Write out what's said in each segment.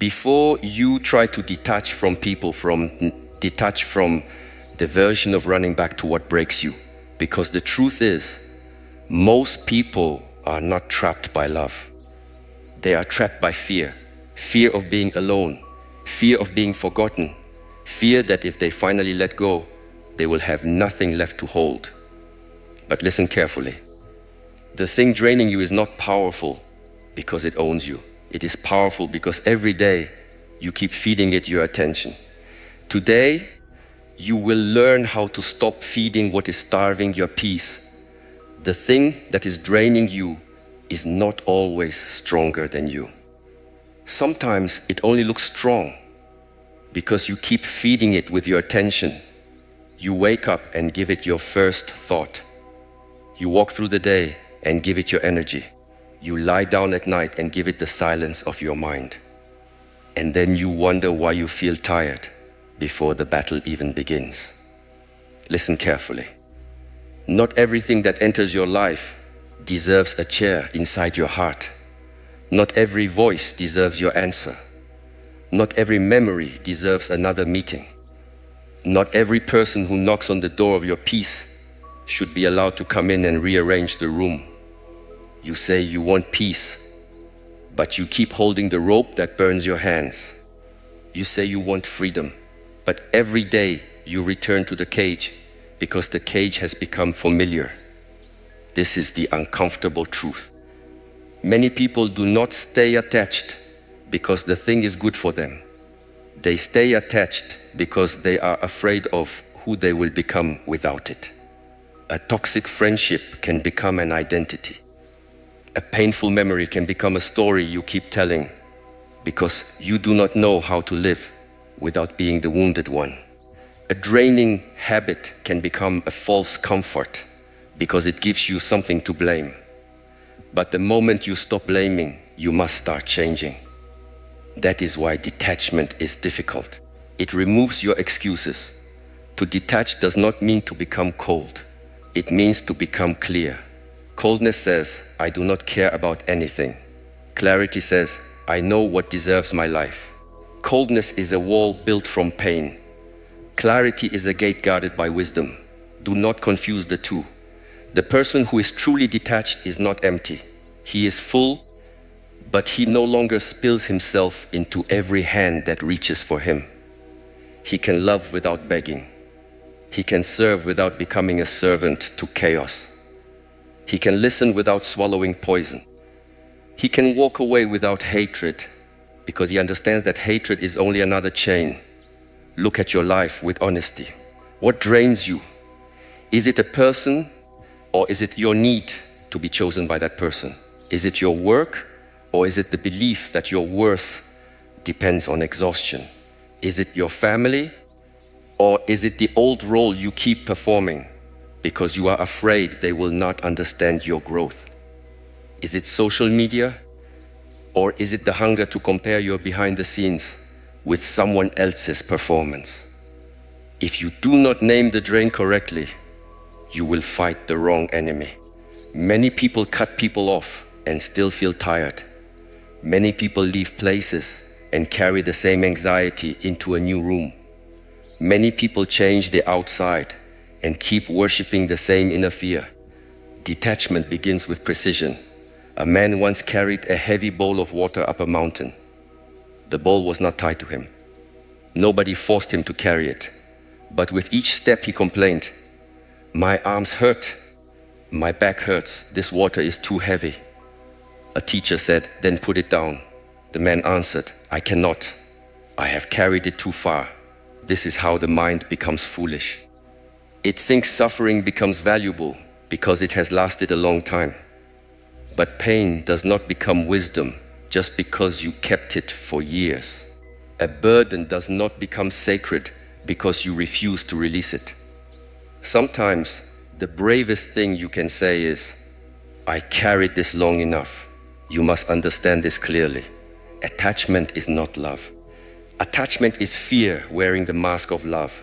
Before you try to detach from people, detach from the version of running back to what breaks you. Because the truth is, most people are not trapped by love. They are trapped by fear. Fear of being alone. Fear of being forgotten. Fear that if they finally let go, they will have nothing left to hold. But listen carefully. The thing draining you is not powerful because it owns you. It is powerful because every day you keep feeding it your attention. Today, you will learn how to stop feeding what is starving your peace. The thing that is draining you is not always stronger than you. Sometimes it only looks strong because you keep feeding it with your attention. You wake up and give it your first thought. You walk through the day and give it your energy. You lie down at night and give it the silence of your mind. And then you wonder why you feel tired before the battle even begins. Listen carefully. Not everything that enters your life deserves a chair inside your heart. Not every voice deserves your answer. Not every memory deserves another meeting. Not every person who knocks on the door of your peace should be allowed to come in and rearrange the room. You say you want peace, but you keep holding the rope that burns your hands. You say you want freedom, but every day you return to the cage because the cage has become familiar. This is the uncomfortable truth. Many people do not stay attached because the thing is good for them. They stay attached because they are afraid of who they will become without it. A toxic friendship can become an identity. A painful memory can become a story you keep telling because you do not know how to live without being the wounded one. A draining habit can become a false comfort because it gives you something to blame. But the moment you stop blaming, you must start changing. That is why detachment is difficult. It removes your excuses. To detach does not mean to become cold. It means to become clear. Coldness says, I do not care about anything. Clarity says, I know what deserves my life. Coldness is a wall built from pain. Clarity is a gate guarded by wisdom. Do not confuse the two. The person who is truly detached is not empty. He is full, but he no longer spills himself into every hand that reaches for him. He can love without begging. He can serve without becoming a servant to chaos. He can listen without swallowing poison. He can walk away without hatred because he understands that hatred is only another chain. Look at your life with honesty. What drains you? Is it a person or is it your need to be chosen by that person? Is it your work or is it the belief that your worth depends on exhaustion? Is it your family or is it the old role you keep performing because you are afraid they will not understand your growth? Is it social media? Or is it the hunger to compare your behind the scenes with someone else's performance? If you do not name the drain correctly, you will fight the wrong enemy. Many people cut people off and still feel tired. Many people leave places and carry the same anxiety into a new room. Many people change the outside and keep worshipping the same inner fear. Detachment begins with precision. A man once carried a heavy bowl of water up a mountain. The bowl was not tied to him. Nobody forced him to carry it. But with each step he complained, "My arms hurt, my back hurts, this water is too heavy." A teacher said, "Then put it down." The man answered, "I cannot. I have carried it too far." This is how the mind becomes foolish. It thinks suffering becomes valuable because it has lasted a long time. But pain does not become wisdom just because you kept it for years. A burden does not become sacred because you refuse to release it. Sometimes the bravest thing you can say is, "I carried this long enough. You must understand this clearly. Attachment is not love. Attachment is fear wearing the mask of love.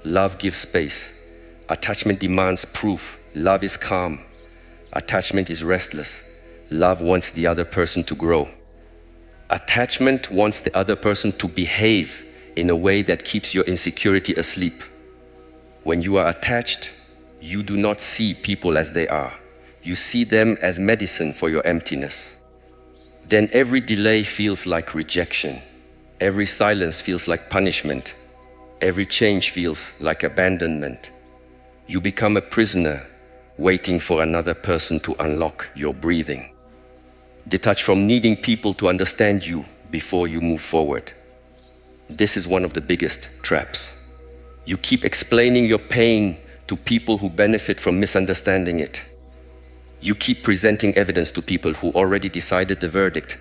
Love gives space. Attachment demands proof. Love is calm. Attachment is restless. Love wants the other person to grow. Attachment wants the other person to behave in a way that keeps your insecurity asleep. When you are attached, you do not see people as they are. You see them as medicine for your emptiness. Then every delay feels like rejection. Every silence feels like punishment. Every change feels like abandonment. You become a prisoner waiting for another person to unlock your breathing. Detach from needing people to understand you before you move forward. This is one of the biggest traps. You keep explaining your pain to people who benefit from misunderstanding it. You keep presenting evidence to people who already decided the verdict.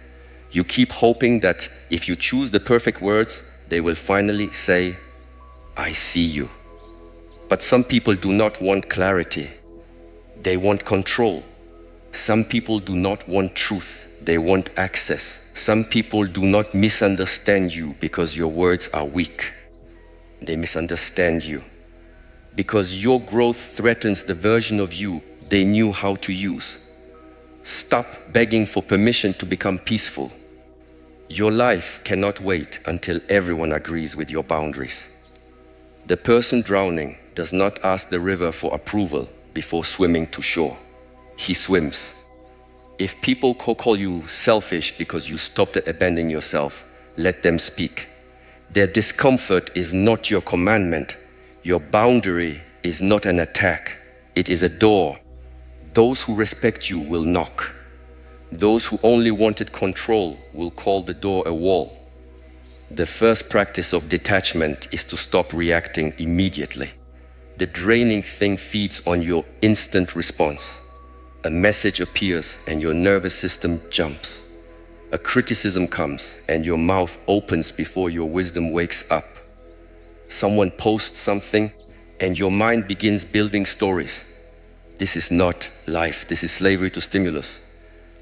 You keep hoping that if you choose the perfect words, they will finally say, "I see you." But some people do not want clarity. They want control. Some people do not want truth. They want access. Some people do not misunderstand you because your words are weak. They misunderstand you because your growth threatens the version of you they knew how to use. Stop begging for permission to become peaceful. Your life cannot wait until everyone agrees with your boundaries. The person drowning does not ask the river for approval before swimming to shore. He swims. If people call you selfish because you stopped abandoning yourself, let them speak. Their discomfort is not your commandment. Your boundary is not an attack. It is a door. Those who respect you will knock. Those who only wanted control will call the door a wall. The first practice of detachment is to stop reacting immediately. The draining thing feeds on your instant response. A message appears and your nervous system jumps. A criticism comes and your mouth opens before your wisdom wakes up. Someone posts something and your mind begins building stories. This is not life. This is slavery to stimulus.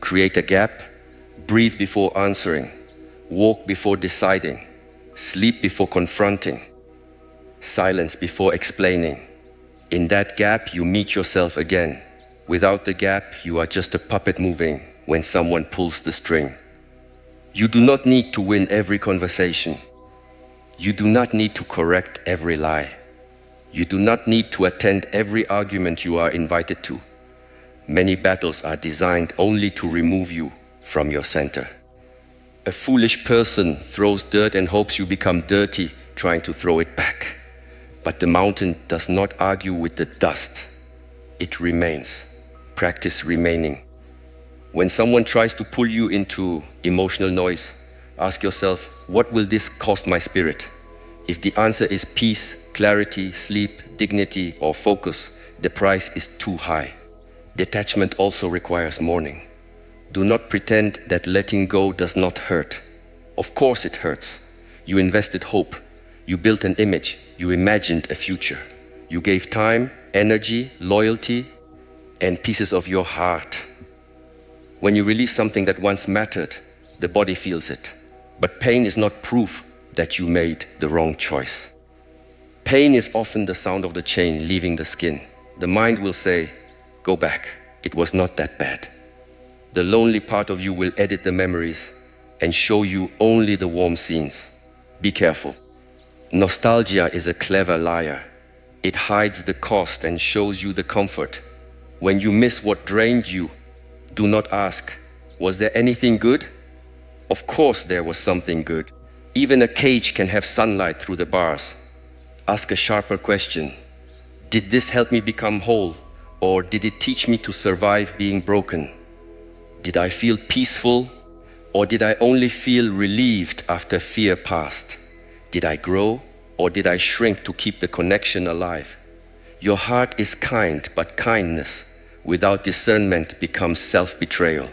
Create a gap, breathe before answering, walk before deciding, sleep before confronting, silence before explaining. In that gap, you meet yourself again. Without the gap, you are just a puppet moving when someone pulls the string. You do not need to win every conversation. You do not need to correct every lie. You do not need to attend every argument you are invited to. Many battles are designed only to remove you from your center. A foolish person throws dirt and hopes you become dirty, trying to throw it back. But the mountain does not argue with the dust. It remains. Practice remaining. When someone tries to pull you into emotional noise, ask yourself, what will this cost my spirit? If the answer is peace, clarity, sleep, dignity, or focus, the price is too high. Detachment also requires mourning. Do not pretend that letting go does not hurt. Of course it hurts. You invested hope. You built an image. You imagined a future. You gave time, energy, loyalty, and pieces of your heart. When you release something that once mattered, the body feels it. But pain is not proof that you made the wrong choice. Pain is often the sound of the chain leaving the skin. The mind will say, go back, it was not that bad. The lonely part of you will edit the memories and show you only the warm scenes. Be careful. Nostalgia is a clever liar. It hides the cost and shows you the comfort. When you miss what drained you, do not ask, was there anything good? Of course there was something good. Even a cage can have sunlight through the bars. Ask a sharper question. Did this help me become whole? Or did it teach me to survive being broken? Did I feel peaceful? Or did I only feel relieved after fear passed? Did I grow? Or did I shrink to keep the connection alive? Your heart is kind, but kindness without discernment becomes self-betrayal.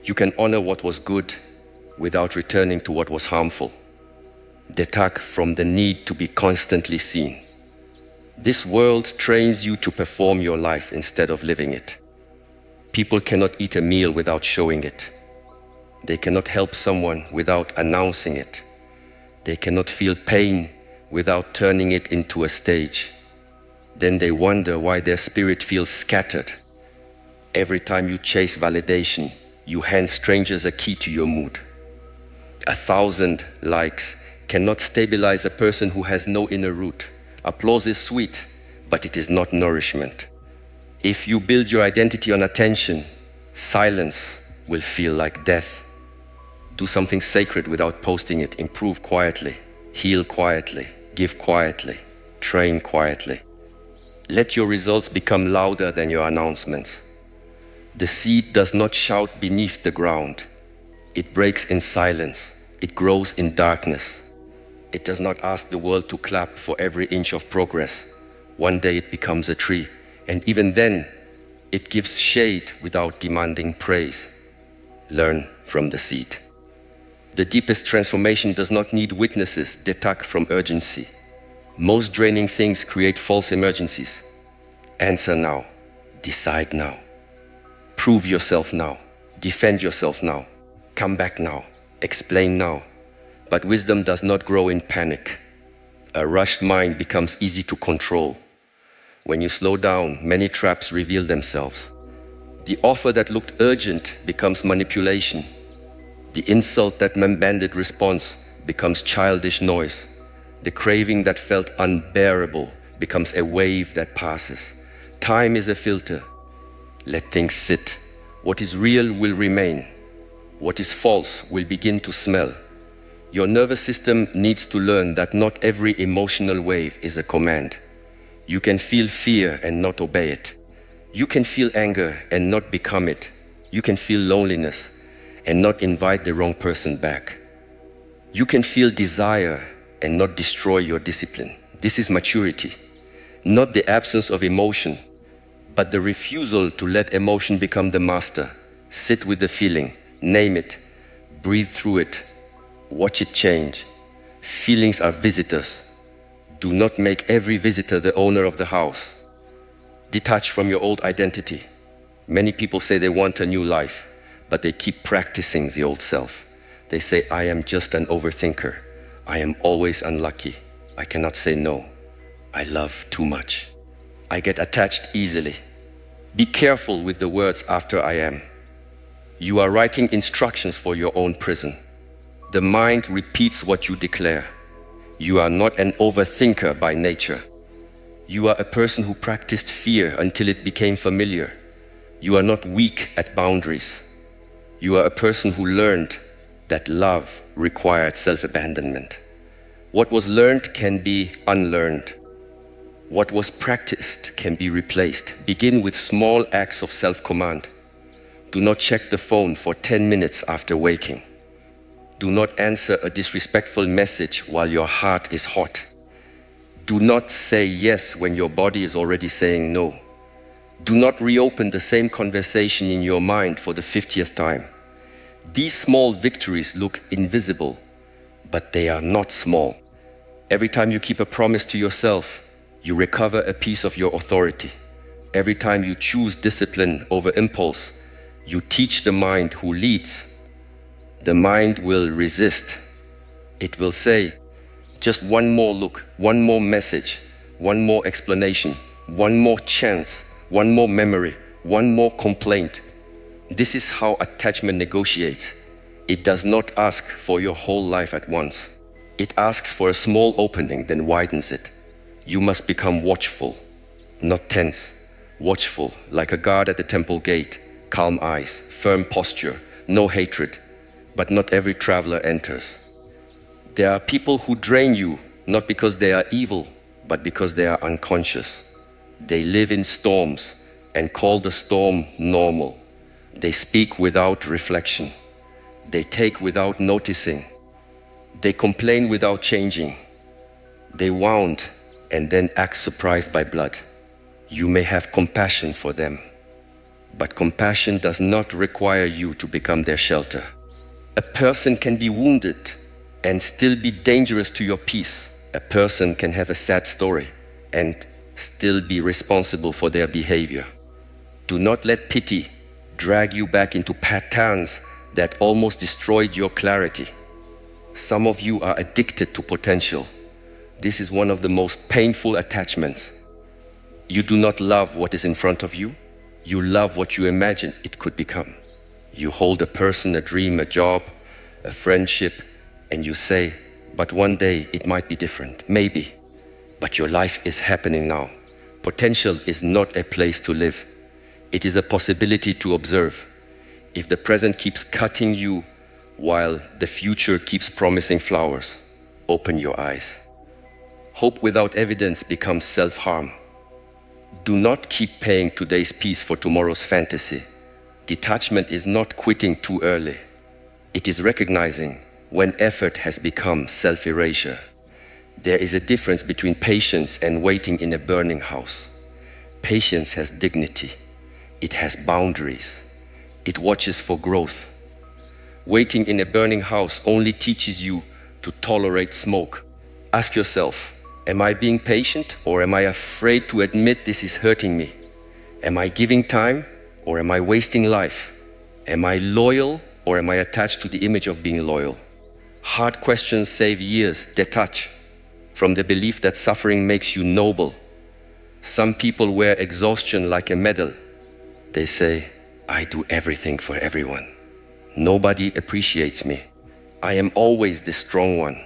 You can honor what was good without returning to what was harmful. Detach from the need to be constantly seen. This world trains you to perform your life instead of living it. People cannot eat a meal without showing it. They cannot help someone without announcing it. They cannot feel pain without turning it into a stage. Then they wonder why their spirit feels scattered. Every time you chase validation, you hand strangers a key to your mood. 1,000 likes cannot stabilize a person who has no inner root. Applause is sweet, but it is not nourishment. If you build your identity on attention, silence will feel like death. Do something sacred without posting it. Improve quietly, heal quietly, give quietly, train quietly. Let your results become louder than your announcements. The seed does not shout beneath the ground. It breaks in silence. It grows in darkness. It does not ask the world to clap for every inch of progress. One day it becomes a tree, and even then, it gives shade without demanding praise. Learn from the seed. The deepest transformation does not need witnesses. Detach from urgency. Most draining things create false emergencies. Answer now. Decide now. Prove yourself now. Defend yourself now. Come back now. Explain now. But wisdom does not grow in panic. A rushed mind becomes easy to control. When you slow down, many traps reveal themselves. The offer that looked urgent becomes manipulation. The insult that demanded response becomes childish noise. The craving that felt unbearable becomes a wave that passes. Time is a filter. Let things sit. What is real will remain. What is false will begin to smell. Your nervous system needs to learn that not every emotional wave is a command. You can feel fear and not obey it. You can feel anger and not become it. You can feel loneliness and not invite the wrong person back. You can feel desire and not destroy your discipline. This is maturity, not the absence of emotion, but the refusal to let emotion become the master. Sit with the feeling, name it, breathe through it, watch it change. Feelings are visitors. Do not make every visitor the owner of the house. Detach from your old identity. Many people say they want a new life, but they keep practicing the old self. They say, I am just an overthinker. I am always unlucky. I cannot say no. I love too much. I get attached easily. Be careful with the words after I am. You are writing instructions for your own prison. The mind repeats what you declare. You are not an overthinker by nature. You are a person who practiced fear until it became familiar. You are not weak at boundaries. You are a person who learned that love required self-abandonment. What was learned can be unlearned. What was practiced can be replaced. Begin with small acts of self-command. Do not check the phone for 10 minutes after waking. Do not answer a disrespectful message while your heart is hot. Do not say yes when your body is already saying no. Do not reopen the same conversation in your mind for the 50th time. These small victories look invisible, but they are not small. Every time you keep a promise to yourself, you recover a piece of your authority. Every time you choose discipline over impulse, you teach the mind who leads. The mind will resist. It will say, just one more look, one more message, one more explanation, one more chance, one more memory, one more complaint. This is how attachment negotiates. It does not ask for your whole life at once. It asks for a small opening, then widens it. You must become watchful, not tense. Watchful, like a guard at the temple gate. Calm eyes, firm posture, no hatred. But not every traveler enters. There are people who drain you, not because they are evil, but because they are unconscious. They live in storms and call the storm normal. They speak without reflection. They take without noticing. They complain without changing. They wound and then act surprised by blood. You may have compassion for them, but compassion does not require you to become their shelter. A person can be wounded and still be dangerous to your peace. A person can have a sad story and still be responsible for their behavior. Do not let pity drag you back into patterns that almost destroyed your clarity. Some of you are addicted to potential. This is one of the most painful attachments. You do not love what is in front of you. You love what you imagine it could become. You hold a person, a dream, a job, a friendship and you say, but one day it might be different, maybe. But your life is happening now. Potential is not a place to live. It is a possibility to observe. If the present keeps cutting you while the future keeps promising flowers, open your eyes. Hope without evidence becomes self-harm. Do not keep paying today's peace for tomorrow's fantasy. Detachment is not quitting too early. It is recognizing when effort has become self-erasure. There is a difference between patience and waiting in a burning house. Patience has dignity. It has boundaries. It watches for growth. Waiting in a burning house only teaches you to tolerate smoke. Ask yourself, am I being patient or am I afraid to admit this is hurting me? Am I giving time or am I wasting life? Am I loyal or am I attached to the image of being loyal? Hard questions save years. Detach from the belief that suffering makes you noble. Some people wear exhaustion like a medal. They say, I do everything for everyone. Nobody appreciates me. I am always the strong one.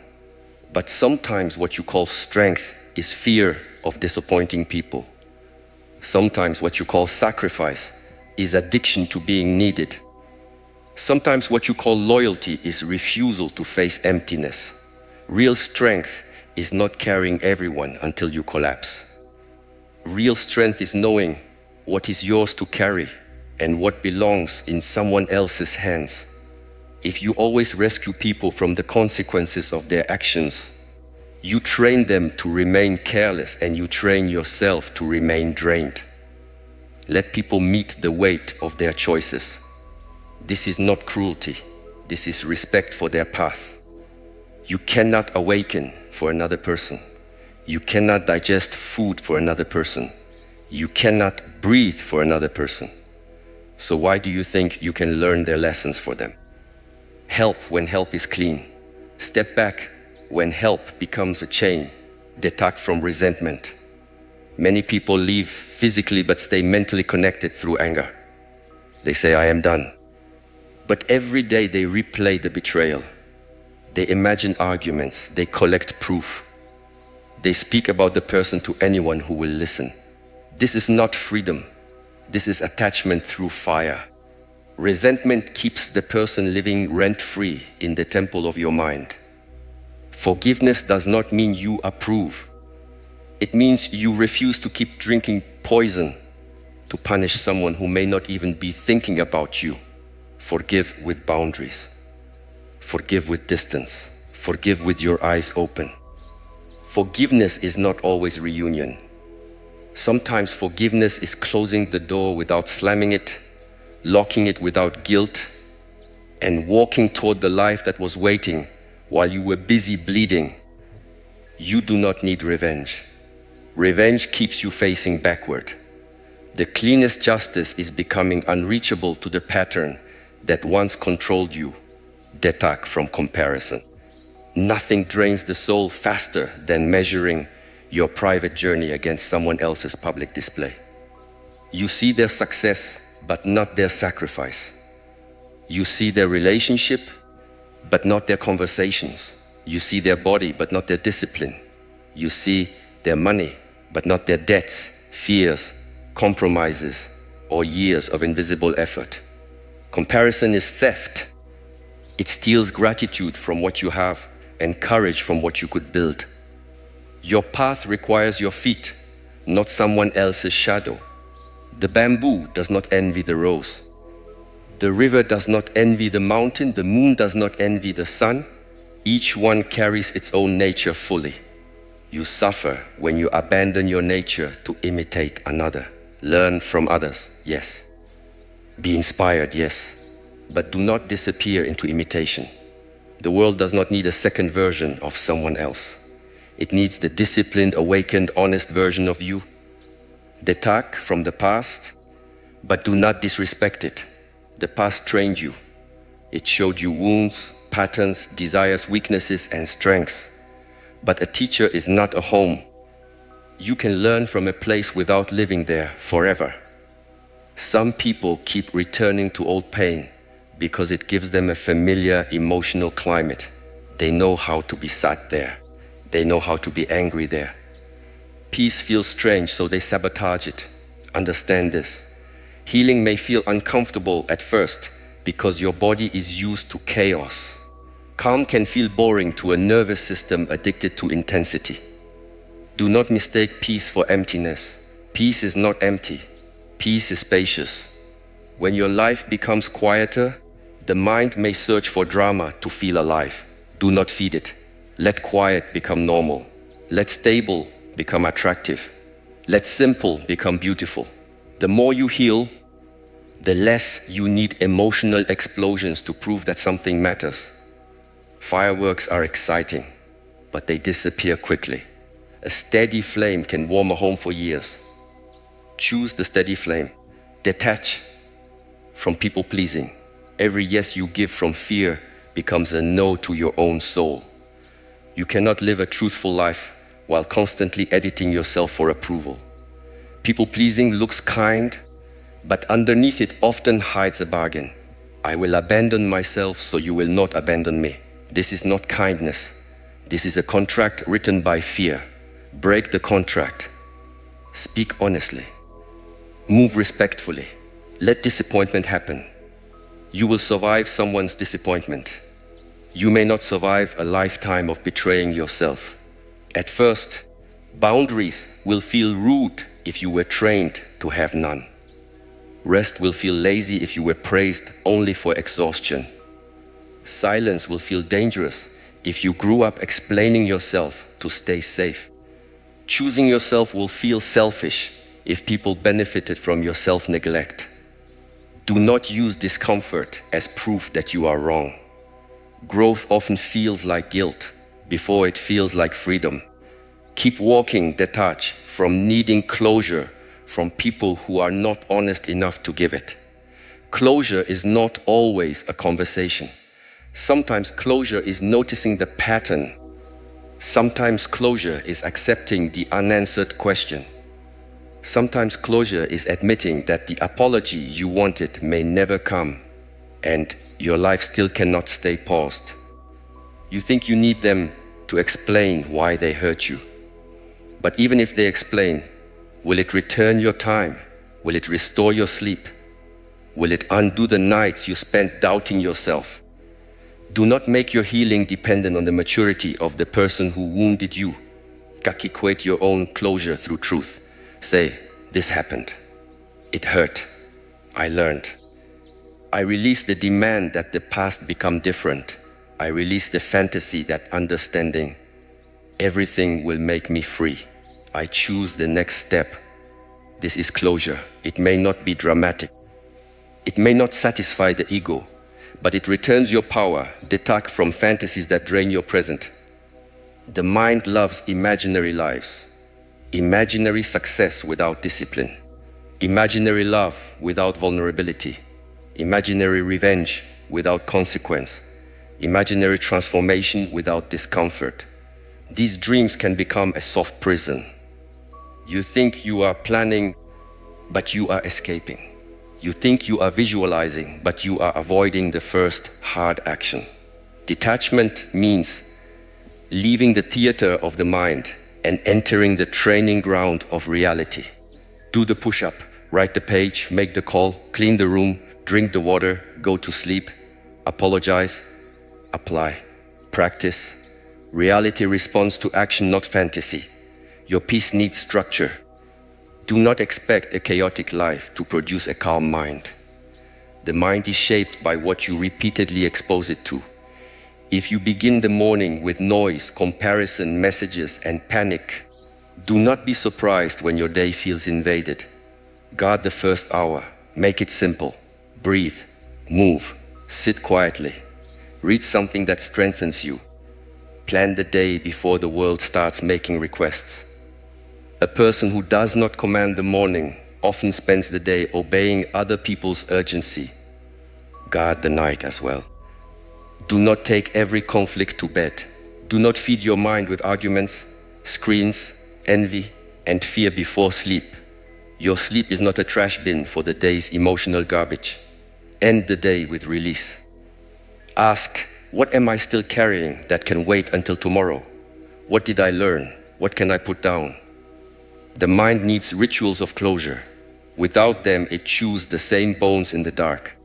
But sometimes what you call strength is fear of disappointing people. Sometimes what you call sacrifice is addiction to being needed. Sometimes what you call loyalty is refusal to face emptiness. Real strength is not carrying everyone until you collapse. Real strength is knowing what is yours to carry and what belongs in someone else's hands. If you always rescue people from the consequences of their actions, you train them to remain careless and you train yourself to remain drained. Let people meet the weight of their choices. This is not cruelty. This is respect for their path. You cannot awaken for another person. You cannot digest food for another person. You cannot breathe for another person. So why do you think you can learn their lessons for them? Help when help is clean. Step back when help becomes a chain. Detach from resentment. Many people leave physically but stay mentally connected through anger. They say, I am done. But every day they replay the betrayal. They imagine arguments. They collect proof. They speak about the person to anyone who will listen. This is not freedom. This is attachment through fire. Resentment keeps the person living rent-free in the temple of your mind. Forgiveness does not mean you approve. It means you refuse to keep drinking poison to punish someone who may not even be thinking about you. Forgive with boundaries. Forgive with distance. Forgive with your eyes open. Forgiveness is not always reunion. Sometimes forgiveness is closing the door without slamming it, locking it without guilt, and walking toward the life that was waiting while you were busy bleeding. You do not need revenge. Revenge keeps you facing backward. The cleanest justice is becoming unreachable to the pattern that once controlled you. Detach from comparison. Nothing drains the soul faster than measuring your private journey against someone else's public display. You see their success, but not their sacrifice. You see their relationship, but not their conversations. You see their body, but not their discipline. You see their money, but not their debts, fears, compromises, or years of invisible effort. Comparison is theft. It steals gratitude from what you have and courage from what you could build. Your path requires your feet, not someone else's shadow. The bamboo does not envy the rose. The river does not envy the mountain. The moon does not envy the sun. Each one carries its own nature fully. You suffer when you abandon your nature to imitate another. Learn from others, yes. Be inspired, yes. But do not disappear into imitation. The world does not need a second version of someone else. It needs the disciplined, awakened, honest version of you. Detach from the past, but do not disrespect it. The past trained you. It showed you wounds, patterns, desires, weaknesses, and strengths. But a teacher is not a home. You can learn from a place without living there forever. Some people keep returning to old pain because it gives them a familiar emotional climate. They know how to be sad there. They know how to be angry there. Peace feels strange, so they sabotage it. Understand this. Healing may feel uncomfortable at first because your body is used to chaos. Calm can feel boring to a nervous system addicted to intensity. Do not mistake peace for emptiness. Peace is not empty. Peace is spacious. When your life becomes quieter, the mind may search for drama to feel alive. Do not feed it. Let quiet become normal. Let stable become attractive. Let simple become beautiful. The more you heal, the less you need emotional explosions to prove that something matters. Fireworks are exciting, but they disappear quickly. A steady flame can warm a home for years. Choose the steady flame. Detach from people-pleasing. Every yes you give from fear becomes a no to your own soul. You cannot live a truthful life while constantly editing yourself for approval. People-pleasing looks kind, but underneath it often hides a bargain. I will abandon myself so you will not abandon me. This is not kindness. This is a contract written by fear. Break the contract. Speak honestly. Move respectfully. Let disappointment happen. You will survive someone's disappointment. You may not survive a lifetime of betraying yourself. At first, boundaries will feel rude if you were trained to have none. Rest will feel lazy if you were praised only for exhaustion. Silence will feel dangerous if you grew up explaining yourself to stay safe. Choosing yourself will feel selfish if people benefited from your self-neglect. Do not use discomfort as proof that you are wrong. Growth often feels like guilt before it feels like freedom. Keep walking, detach from needing closure from people who are not honest enough to give it. Closure is not always a conversation. Sometimes closure is noticing the pattern. Sometimes closure is accepting the unanswered question. Sometimes closure is admitting that the apology you wanted may never come, and your life still cannot stay paused. You think you need them to explain why they hurt you. But even if they explain, will it return your time? Will it restore your sleep? Will it undo the nights you spent doubting yourself? Do not make your healing dependent on the maturity of the person who wounded you. Equate your own closure through truth. Say, this happened. It hurt. I learned. I release the demand that the past become different. I release the fantasy that understanding everything will make me free. I choose the next step. This is closure. It may not be dramatic. It may not satisfy the ego, but it returns your power. Detach from fantasies that drain your present. The mind loves imaginary lives. Imaginary success without discipline. Imaginary love without vulnerability. Imaginary revenge without consequence. Imaginary transformation without discomfort. These dreams can become a soft prison. You think you are planning, but you are escaping. You think you are visualizing, but you are avoiding the first hard action. Detachment means leaving the theater of the mind and entering the training ground of reality. Do the push-up, write the page, make the call, clean the room, drink the water, go to sleep, apologize, apply, practice. Reality responds to action, not fantasy. Your peace needs structure. Do not expect a chaotic life to produce a calm mind. The mind is shaped by what you repeatedly expose it to. If you begin the morning with noise, comparison, messages, and panic, do not be surprised when your day feels invaded. Guard the first hour. Make it simple. Breathe. Move. Sit quietly. Read something that strengthens you. Plan the day before the world starts making requests. A person who does not command the morning often spends the day obeying other people's urgency. Guard the night as well. Do not take every conflict to bed. Do not feed your mind with arguments, screens, envy, and fear before sleep. Your sleep is not a trash bin for the day's emotional garbage. End the day with release. Ask, What am I still carrying that can wait until tomorrow? What did I learn? What can I put down? The mind needs rituals of closure. Without them, it chews the same bones in the dark.